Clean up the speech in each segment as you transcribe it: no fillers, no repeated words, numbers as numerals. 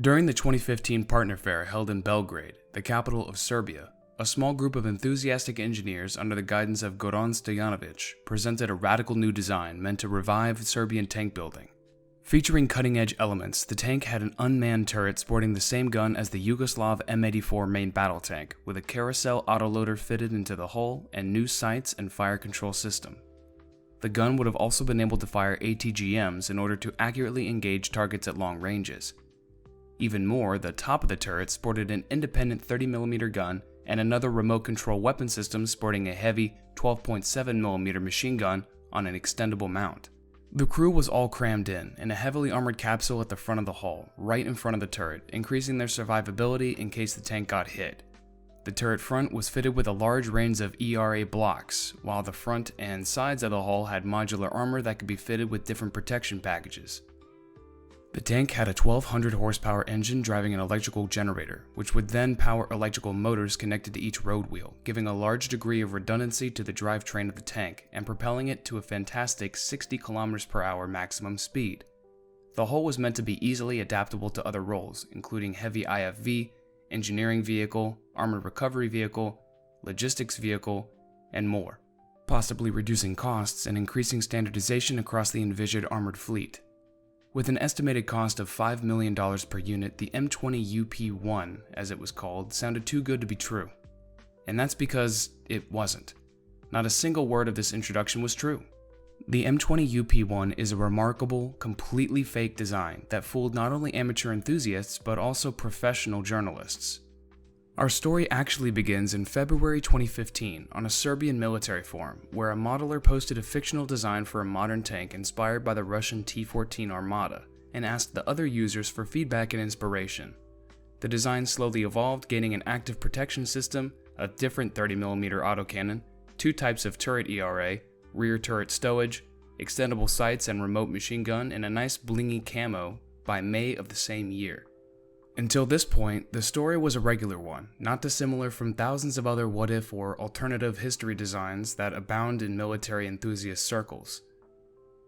During the 2015 partner fair held in Belgrade, the capital of Serbia, a small group of enthusiastic engineers under the guidance of Goran Stojanovic presented a radical new design meant to revive Serbian tank building. Featuring cutting-edge elements, the tank had an unmanned turret sporting the same gun as the Yugoslav M84 main battle tank, with a carousel autoloader fitted into the hull and new sights and fire control system. The gun would have also been able to fire ATGMs in order to accurately engage targets at long ranges. Even more, the top of the turret sported an independent 30mm gun and another remote control weapon system sporting a heavy 12.7mm machine gun on an extendable mount. The crew was all crammed in a heavily armored capsule at the front of the hull, right in front of the turret, increasing their survivability in case the tank got hit. The turret front was fitted with a large range of ERA blocks, while the front and sides of the hull had modular armor that could be fitted with different protection packages. The tank had a 1200 horsepower engine driving an electrical generator, which would then power electrical motors connected to each road wheel, giving a large degree of redundancy to the drivetrain of the tank and propelling it to a fantastic 60 km/h maximum speed. The hull was meant to be easily adaptable to other roles, including heavy IFV, engineering vehicle, armored recovery vehicle, logistics vehicle, and more, possibly reducing costs and increasing standardization across the envisioned armored fleet. With an estimated cost of $5 million per unit, the M20 UP1, as it was called, sounded too good to be true. And that's because it wasn't. Not a single word of this introduction was true. The M20 UP1 is a remarkable, completely fake design that fooled not only amateur enthusiasts but also professional journalists. Our story actually begins in February 2015 on a Serbian military forum, where a modeler posted a fictional design for a modern tank inspired by the Russian T-14 Armata and asked the other users for feedback and inspiration. The design slowly evolved, gaining an active protection system, a different 30mm autocannon, two types of turret ERA, rear turret stowage, extendable sights and remote machine gun, and a nice blingy camo by May of the same year. Until this point, the story was a regular one, not dissimilar from thousands of other what-if or alternative history designs that abound in military enthusiast circles.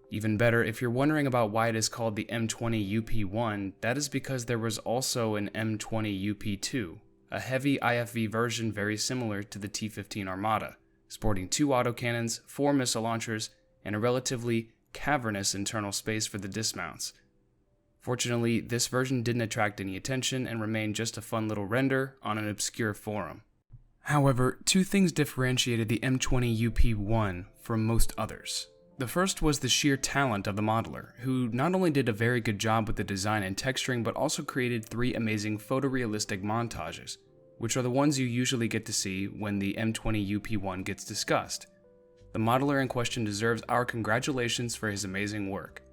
Even better, if you're wondering about why it is called the M20 UP1, that is because there was also an M20 UP2, a heavy IFV version very similar to the T-15 Armata, sporting two autocannons, 4 missile launchers, and a relatively cavernous internal space for the dismounts. Fortunately, this version didn't attract any attention and remained just a fun little render on an obscure forum. However, two things differentiated the M20 UP1 from most others. The first was the sheer talent of the modeler, who not only did a very good job with the design and texturing, but also created 3 amazing photorealistic montages, which are the ones you usually get to see when the M20 UP1 gets discussed. The modeler in question deserves our congratulations for his amazing work.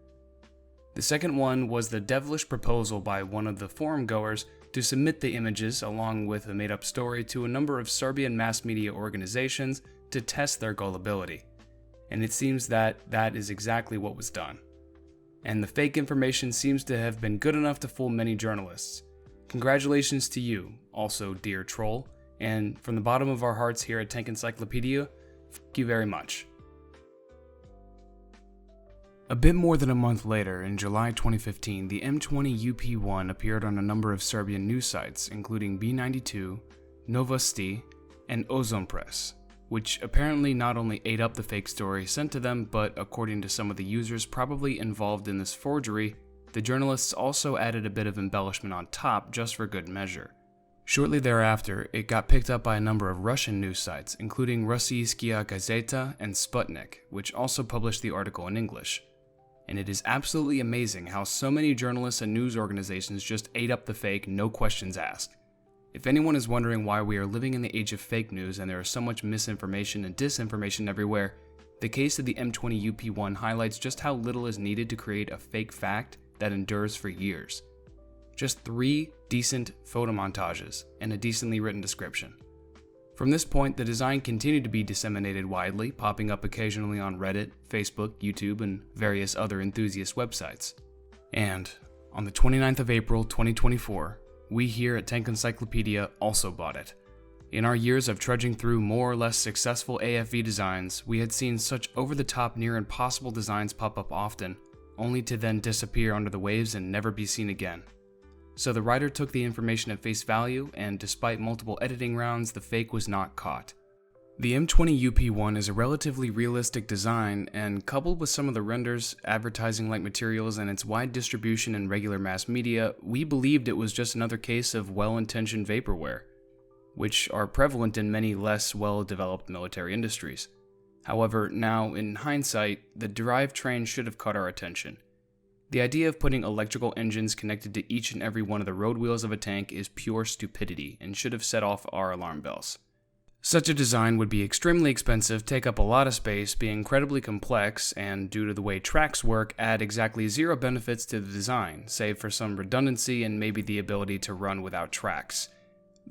The second one was the devilish proposal by one of the forum goers to submit the images along with a made-up story to a number of Serbian mass media organizations to test their gullibility. And it seems that that is exactly what was done. And the fake information seems to have been good enough to fool many journalists. Congratulations to you, also dear troll, and from the bottom of our hearts here at Tank Encyclopedia, thank you very much. A bit more than a month later, in July 2015, the M20 UP1 appeared on a number of Serbian news sites, including B92, Novosti, and Ozon Press, which apparently not only ate up the fake story sent to them, but according to some of the users probably involved in this forgery, the journalists also added a bit of embellishment on top just for good measure. Shortly thereafter, it got picked up by a number of Russian news sites, including Rossiyskaya Gazeta and Sputnik, which also published the article in English. And it is absolutely amazing how so many journalists and news organizations just ate up the fake, no questions asked. If anyone is wondering why we are living in the age of fake news and there is so much misinformation and disinformation everywhere, the case of the M20 UP1 highlights just how little is needed to create a fake fact that endures for years. Just 3 decent photo montages and a decently written description. From this point, the design continued to be disseminated widely, popping up occasionally on Reddit, Facebook, YouTube, and various other enthusiast websites. And on the 29th of April 2024, we here at Tank Encyclopedia also bought it. In our years of trudging through more or less successful AFV designs, we had seen such over-the-top near impossible designs pop up often, only to then disappear under the waves and never be seen again. so the writer took the information at face value, and despite multiple editing rounds, the fake was not caught. The M20 UP1 is a relatively realistic design, and coupled with some of the renders, advertising-like materials, and its wide distribution in regular mass media, we believed it was just another case of well-intentioned vaporware, which are prevalent in many less well-developed military industries. However, now, in hindsight, the drivetrain should have caught our attention. The idea of putting electrical engines connected to each and every one of the road wheels of a tank is pure stupidity and should have set off our alarm bells. Such a design would be extremely expensive, take up a lot of space, be incredibly complex, and due to the way tracks work, add exactly zero benefits to the design, save for some redundancy and maybe the ability to run without tracks.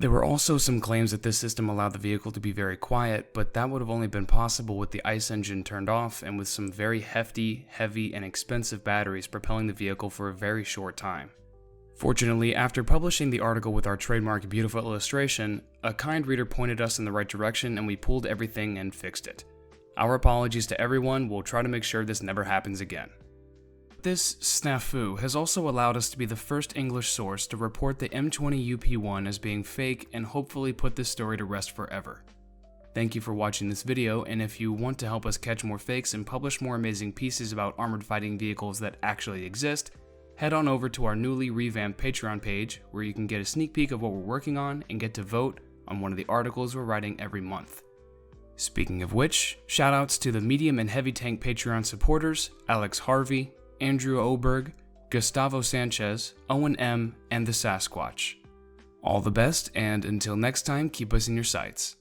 There were also some claims that this system allowed the vehicle to be very quiet, but that would have only been possible with the ICE engine turned off and with some very hefty, heavy, and expensive batteries propelling the vehicle for a very short time. Fortunately, after publishing the article with our trademark beautiful illustration, a kind reader pointed us in the right direction and we pulled everything and fixed it. Our apologies to everyone, we'll try to make sure this never happens again. This snafu has also allowed us to be the first English source to report the M20 UP1 as being fake and hopefully put this story to rest forever. Thank you for watching this video, and if you want to help us catch more fakes and publish more amazing pieces about armored fighting vehicles that actually exist, head on over to our newly revamped Patreon page where you can get a sneak peek of what we're working on and get to vote on one of the articles we're writing every month. Speaking of which, shoutouts to the medium and heavy tank Patreon supporters, Alex Harvey, Andrew Oberg, Gustavo Sanchez, Owen M, and the Sasquatch. All the best, and until next time, keep us in your sights.